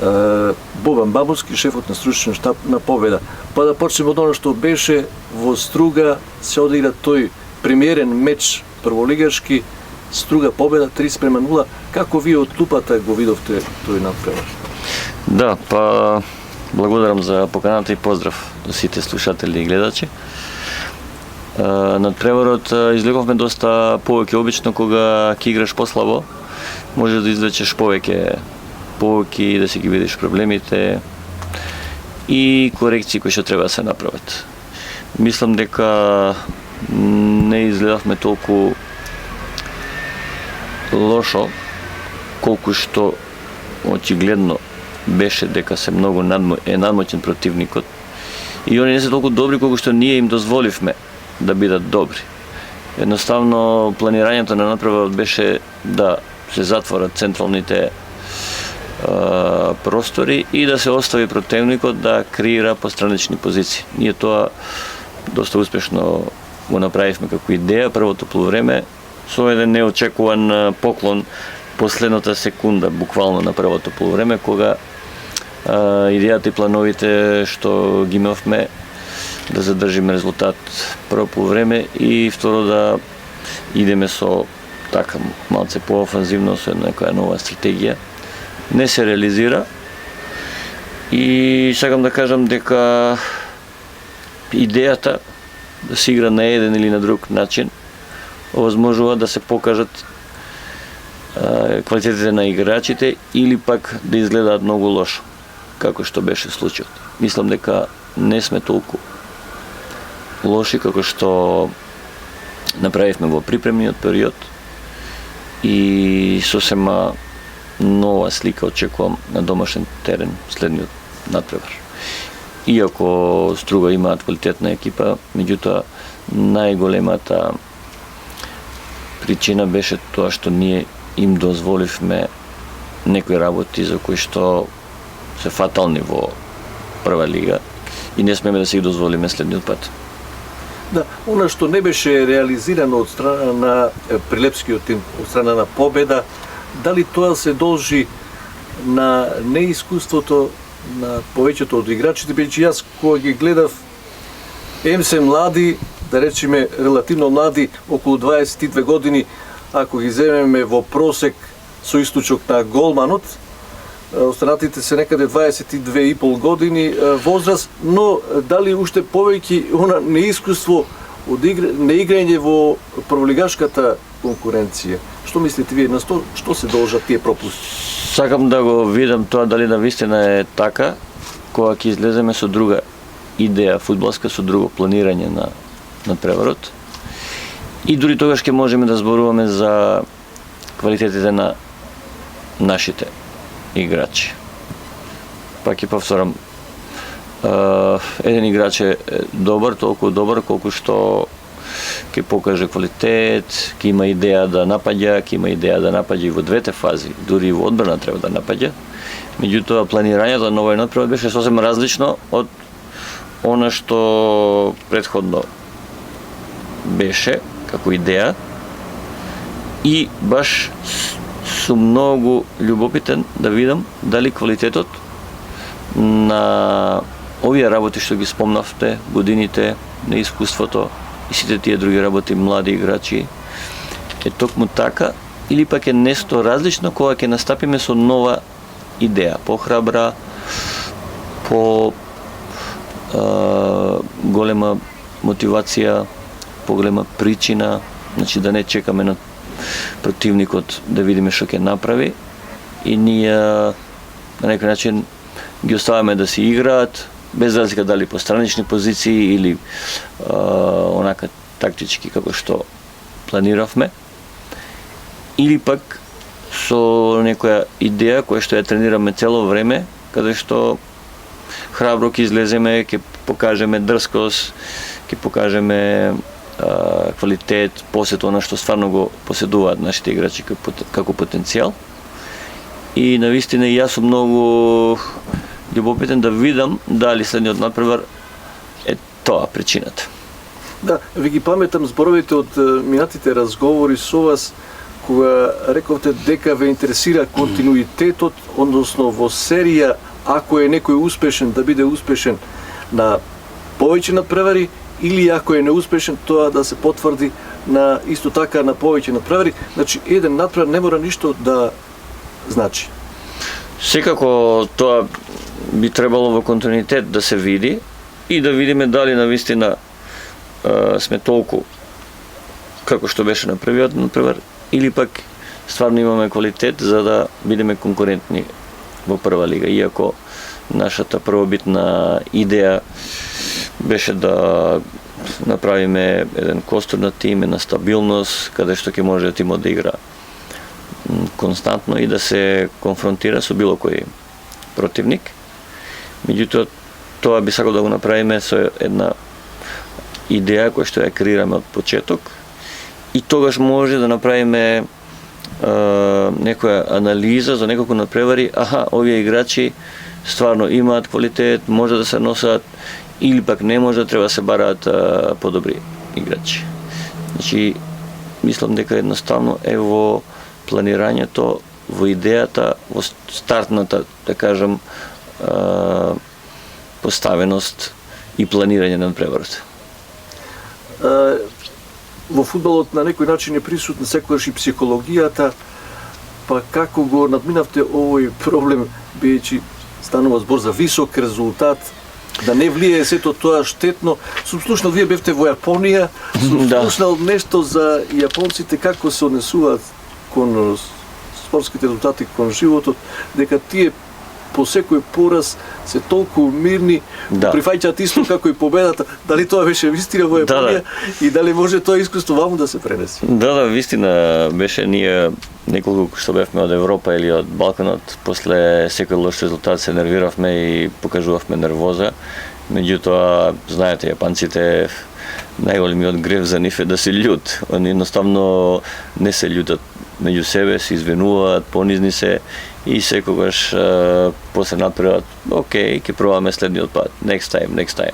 Бобан Бабунски, шефот на стручниот штаб на Победа. Па да почнеме од оно што беше во Струга, се одигра тој премиерен меч прволигарски, Струга Победа 3:0. Како вие од клупата го видовте тој надпревар? Да, па благодарам за поканата и поздрав до сите слушатели и гледачи. Надпреварот излеговме доста повеќе обично кога ќе играш послабо, може да извлечеш повеќе и да си ги видиш проблемите и корекции кои што треба да се направат. Мислам дека не изгледавме толку лошо колку што очигледно беше дека се многу надмоćен противникот и они не се толку добри колку што ние им дозволивме да бидат добри. Едноставно планирањето на надпреварот беше да се затворат централните простори и да се остави противникот да креира постранични позиции. Ние тоа доста успешно го направивме како идеја првото полувреме со еден неочекуван поклон последната секунда буквално на првото полувреме кога идејата и плановите што ги имавме да задржиме резултат прво полувреме и второ да идеме со така малце поофанзивно со некоја нова стратегија не се реализира и сакам да кажам дека идејата да се игра на еден или на друг начин овозможува да се покажат квалитетите на играчите или пак да изгледаат многу лошо, како што беше случајот. Мислам дека не сме толку лоши како што направивме во припремниот период и сосема нова слика очекувам на домашен терен следниот надпревар. Иако Струга имаат квалитетна екипа, меѓутоа најголемата причина беше тоа што ние им дозволивме некои работи за кои што се фатални во прва лига и не смеме да се ги дозволиме следниот пат. Да, она што не беше реализирано од страна на Прилепскиот тим, од страна на Победа, дали тоа се должи на неискуството на повеќето од играчите, бидејќи јас кога ги гледав се млади, да речеме релативно млади, околу 22 години, ако ги земеме во просек со источок на голманот, останатите се некаде 22,5 години возраст, но дали уште повеќе она неискуство од неиграње во прволигашката конкуренција. Што мислите вие на што се должат тие пропусти? Сакам да го видам тоа дали навистина е така, кога ќе излеземе со друга идеја фудбалска, со друго планирање на преварот. И дури тогаш ќе можеме да зборуваме за квалитетите на нашите играчи. Пак ќе повторам, еден играч е добар, толку добар колку што ќе покаже квалитет, ќе има идеја да напаѓа, ќе има идеја да напаѓа и во двете фази, дури и во одбрана треба да напаѓа. Меѓутоа планирањето на овој надпревар беше сосема различно од она што претходно беше како идеја и баш сум многу љубопитен да видам дали квалитетот на овие работи што ги спомнавте, годините, неискуството и сите тие други работи, млади играчи, е токму така или пак е нешто различно кога ќе настапиме со нова идеја, похрабра, по голема мотивација, поголема причина, значи да не чекаме на противникот да видиме што ќе направи и ние на некој начин ги оставаме да си играат без разлика дали по странични позиции или онака тактички како што планиравме или пак со некоја идеја која што ја тренираме цело време, каде што храбро ќе излеземе, ќе покажеме дрскост, ќе покажеме квалитет, посет она што стварно го поседуваат нашите играчи како потенцијал. И навистина и јас сум многу љубопитен да видам дали следниот надпревар е тоа причината. Да, ви ги паметам зборовите од минатите разговори со вас, кога рековте дека ве интересира континуитетот, односно во серија, ако е некој успешен, да биде успешен на повеќе надпревари, или ако е неуспешен, тоа да се потврди на исто така на повеќе надпревари. Значи, еден надпревар не мора ништо да значи. Секако тоа би требало во континуитет да се види и да видиме дали навистина сме толку како што беше на првиот надпревар, или пак стварно имаме квалитет за да бидеме конкурентни во прва лига. Иако нашата првобитна идеја беше да направиме еден костур на тим, една стабилност, каде што ќе може тимот да игра константно и да се конфронтира со било кој противник. Меѓутоа, тоа би сакал да го направиме со една идеја која што ја креираме од почеток и тогаш може да направиме некоја анализа за неколку надпревари, овие играчи стварно имаат квалитет, може да се носат, или пак не може, треба да се бараат подобри играчи. Значи, мислам дека едноставно е во планирањето, во идејата, во стартната, да кажам, поставеност и планирање на надпреварот. Во фудбалот на некој начин е присутна секогаш и психологијата, па како го надминавте овој проблем, бидејќи станува збор за висок резултат, да не влие сето тоа штетно. Сум слушнал, вие бевте во Јапонија, сум слушнал нешто за јапонците како се однесуваат кон спортските резултати, кон животот, дека тие по секој пораз се толку мирни, прифаќаат исто како и победата. Дали тоа беше вистина во Јапонија и дали може тоа искуство ваму да се пренесе? Да, вистина беше. Ние неколку што бевме од Европа или од Балканот, после секој лош резултат се нервиравме и покажувавме нервоза. Меѓутоа, знаете, јапанците, најголемиот грев за нив е да се љут. Они едноставно не се љутат меѓу себе, се извинуваат, понизни се и секогаш после надпреварот, окей, ќе пробаме следниот пат, next time.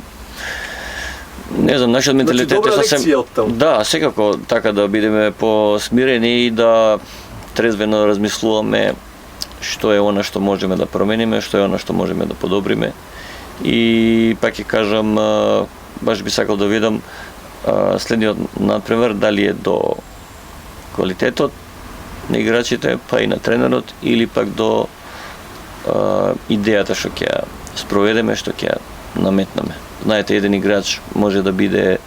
Не знам, нашиот менталитет е сосем... Да, секако така да бидеме посмирени и да трезвено размислуваме што е она што можеме да промениме, што е она што можеме да подобриме. И пак ќе кажам, баш би сакал да видам следниот надпревар дали е до квалитетот на играчите, па и на тренерот, или пак до идејата што ќе ја спроведеме, што ќе ја наметнеме. Знаете, еден играч може да биде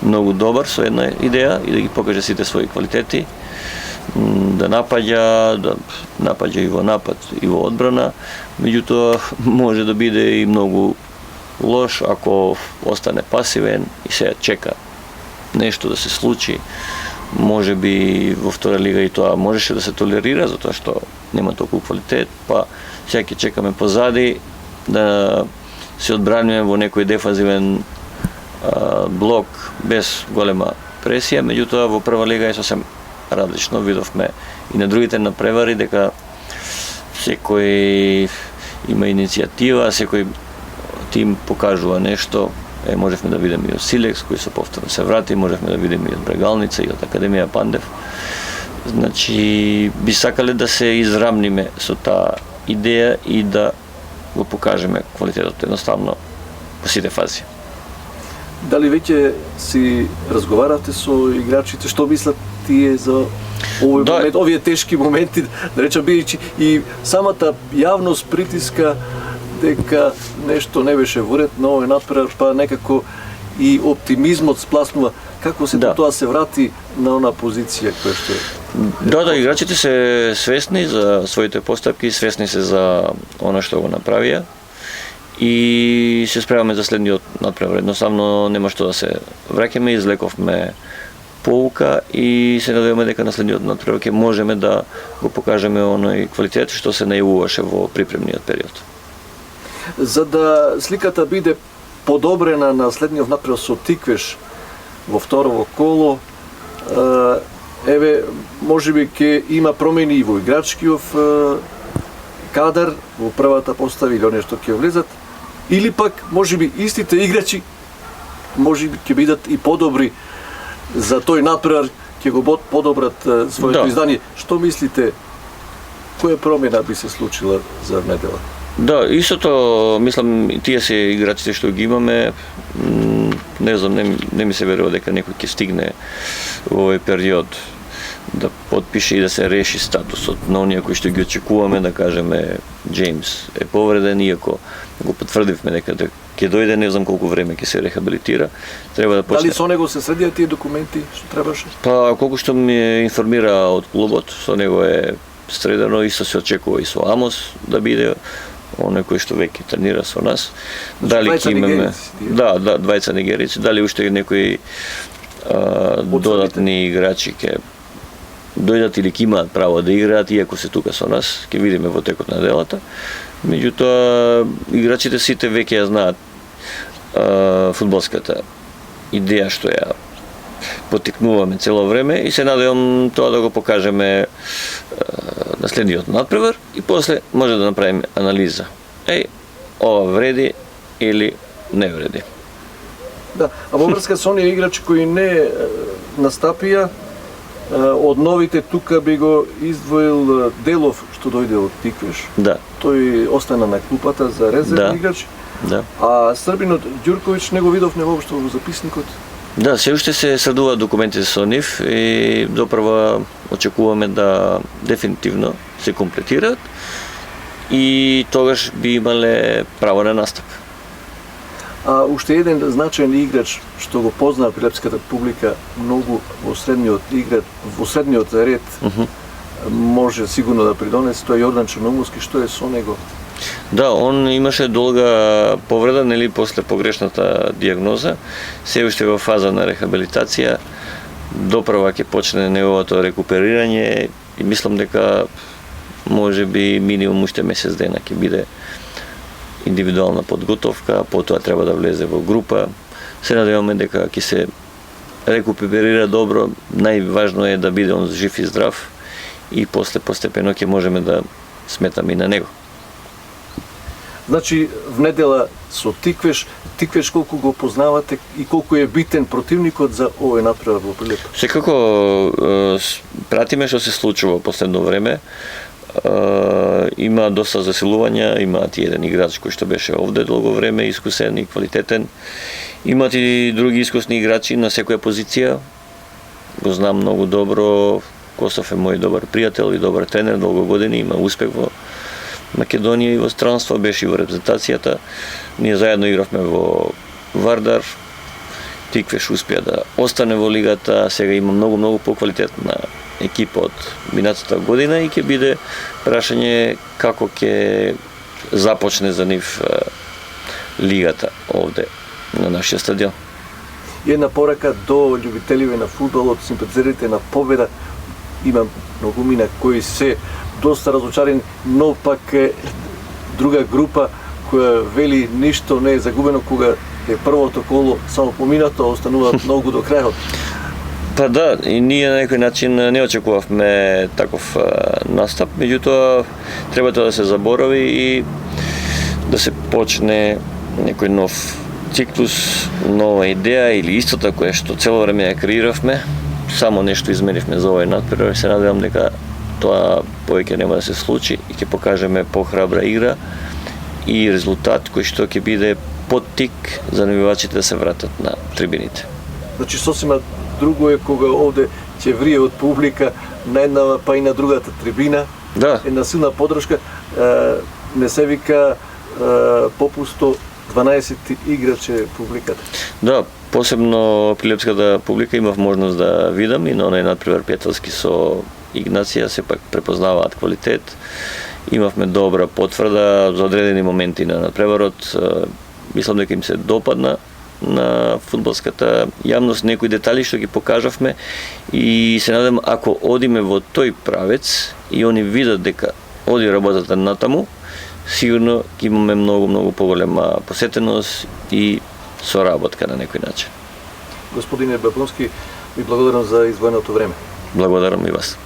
многу добар со една идеја и да ги покаже сите своји квалитети, да напаѓа и во напад и во одбрана, меѓутоа може да биде и многу лош ако остане пасивен и се чека нешто да се случи. Може би во втора лига и тоа можеше да се толерира затоа што нема толку квалитет, па сега ќе чекаме позади да се одбраниме во некој дефанзивен блок без голема пресија, меѓутоа во прва лига е сосем различно. Видовме и на другите надпревари дека секој има иницијатива, секој тим покажува нешто. Можевме да видиме и од Силекс, кој се повторно се врати, можевме да видиме и од Брегалница, и од Академија Пандев. Значи, би сакале да се израмниме со таа идеја и да го покажеме квалитетот едноставно по сите фази. Дали веќе си разговаравте со играчите, што мислат тие за овој момент, овие тешки моменти, да речам, бидејќи и самата јавност притиска дека нешто не беше во ред на овој надпревар, па некако и оптимизмот спласнува. Како се тоа се врати на она позиција која што е? Да, играчите се свесни за своите постапки, свесни се за она што го направија и се спремаме за следниот надпревар. Едноставно нема што да се враќаме, излековме поука и се надеваме дека на следниот надпревар ќе можеме да го покажеме оној квалитет што се најавуваше во припремниот период. За да сликата биде подобрена на следниот надпревар со Тиквеш во второ коло, можеби ќе има промени и во играчкиот кадар, во првата постава или оние што ќе влезат, или пак можеби истите играчи можеби ќе бидат и подобри за тој надпревар ќе го подобрат своето Да. издание. Што мислите, која промена би се случила за недела? Да, истото, мислам, тие се играчите што ги имаме, не знам, не ми се верува дека некој ќе стигне во овој период да подпише и да се реши статусот на оние кои што ги очекуваме, да кажеме Джеймс е повреден, иако го потврдивме дека ќе дојде, не знам колку време ќе се рехабилитира. Треба да почне. Дали со него се средија тие документи што требаше? Па колку што ми информира од клубот, со него е средено, исто се очекува и со Амос да биде оној кој што веќе тренира со нас. Дали ќе имаме двајца нигерици, дали уште некои додатни играчи ќе дојдат или ќе имаат право да играат, иако се тука со нас, ќе видиме во текот на делата. Меѓутоа, играчите сите веќе ја знаат фудбалската идеја што ја потикнуваме цело време и се надевам тоа да го покажеме на следниот надпревар и после може да направиме анализа. Ова вреди или не вреди. Да, а во врска со оние играчи кои не настапија, од новите тука би го издвоил Делов што дојде од Тиквеш. Да. Тој остана на клупата за резервни играч. Да. А Србинот Ѓурковиќ не го видовме воопшто во записникот. Да, се уште се средуваат документите со нив и допрва очекуваме да дефинитивно се комплетираат и тогаш би имале право на настап. А уште еден значаен играч што го познаа прилепската публика многу во средниот ред, може сигурно да придонесе, тоа е Јордан Черноморски. Што е со него? Да, он имаше долга повреда, нели, после погрешната диагноза, се уште во фаза на рехабилитација, допрва ќе почне неговото рекуперирање и мислам дека може би минимум уште месец дена ќе биде индивидуална подготовка, потоа треба да влезе во група. Се надеваме дека ќе се рекуперира добро, најважно е да биде он жив и здрав и после постепено ќе можеме да сметаме и на него. Значи, в недела со Тиквеш колку го познавате и колку е битен противникот за овој надпревар во Прилеп? Секако пратиме што се случува последно време. Има доста засилувања, имаат и еден играч кој што беше овде долго време, искусен и квалитетен. Имаат и други искусни играчи на секоја позиција. Го знам многу добро. Косов е мој добар пријател и добар тренер, долго години, има успех во Македонија и во странство, беше и во репрезентацијата. Ние заедно игравме во Вардар. Тиквеш успеа да остане во лигата, сега има многу поквалитетна екипа од минатата година и ќе биде прашање како ќе започне за нив лигата овде на нашиот стадион. Една порака до љубителиве на фудбалот, симпатизерите на Победа. Има многумина кои се доста разочарени, но пак е друга група која вели ништо не е загубено кога е првото коло само поминато, остануваат многу до крајот. Па да, и ние на некој начин не очекувавме таков настап, меѓутоа треба тоа да се заборави и да се почне некој нов циклус, нова идеја или истото која што цело време ја креиравме, само нешто изменивме за овој надпревар. Се надевам дека тоа повеќе нема да се случи и ќе покажеме похрабра игра и резултат кој што ќе биде поттик за навивачите да се вратат на трибините. Значи сосема друго е кога овде ќе врие од публика на една па и на другата трибина. Да. Една силна подршка, не се вика попусто 12 играче публиката. Да, посебно прилепската публика имав можност да видам и на онај надпревар пријателски со Игнација, сепак препознаваат квалитет. Имавме добра потврда за одредени моменти на надпреварот. Мислам дека им се допадна на фудбалската јавност некои детали што ги покажавме и се надам ако одиме во тој правец и они видат дека оди работата натаму, сигурно ќе имаме многу поголема посетеност и соработка на некој начин. Господине Бабновски, ви благодарам за издвоеното време. Благодарам и вас.